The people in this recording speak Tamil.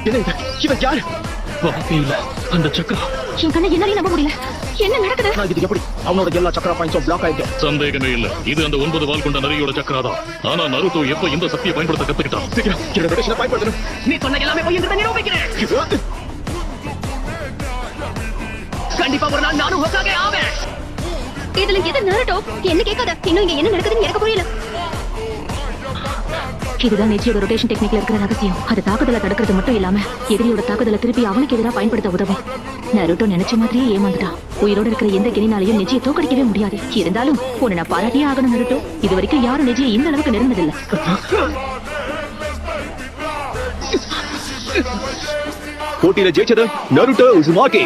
இவன் யாரு? வாய்ப்பே இல்ல. அந்த சக்கரா என் கண்ணை என்னாலே நம்ப முடியல. என்ன நடக்குது? இது எப்படி அவனோட எல்லா சக்கரா பாயிண்ட்ஸும் பிளாக் ஆயிருக்கு? சந்தேகமே இல்ல, இது அந்த 9 வால் கொண்ட நரியோட சக்கராதான். ஆனா நருட்டோ எப்ப இந்த சக்தியை பயன்படுத்த கத்துக்கிட்டான்? சீக்கிரம் என்னோட ரொட்டேஷனை பயன்படுத்தணும். நீ சொன்ன எல்லாமே போய் என்று நிரூபிக்கிறேன். கண்டிப்பா ஒரு நாள் நானும் ஹோக்காகே ஆவேன். இதுல எது நருட்டோ? என்ன கேட்காத. இன்னும் இங்க என்ன நடக்குதுன்னு எனக்கு புரியல. இதுதான் நெஜியோட ரொட்டேஷன் டெக்னிக்ல இருக்கிற ரகசியம். அது தாக்குதலை தடுக்கிறது மட்டும் இல்லாம எதிரியோட தாக்குதலை திருப்பி அவனுக்கு எதிராக பயன்படுத்த உதவும். நருட்டோ நினைச்ச மாதிரியே ஏமாந்துட்டான். உயிரோட இருக்கிற எந்த கெனினாலையும் நெஜியை தோக்கடிக்கவே முடியாது. இருந்தாலும் உன்னை நான் பாராட்டியே ஆகணும் நருட்டோ. இது வரைக்கும் யாரும் நெஜியை இந்த அளவுக்கு நெருங்கினதில்லை. போட்டியில ஜெயிச்சது நருட்டோ உசுமாகி.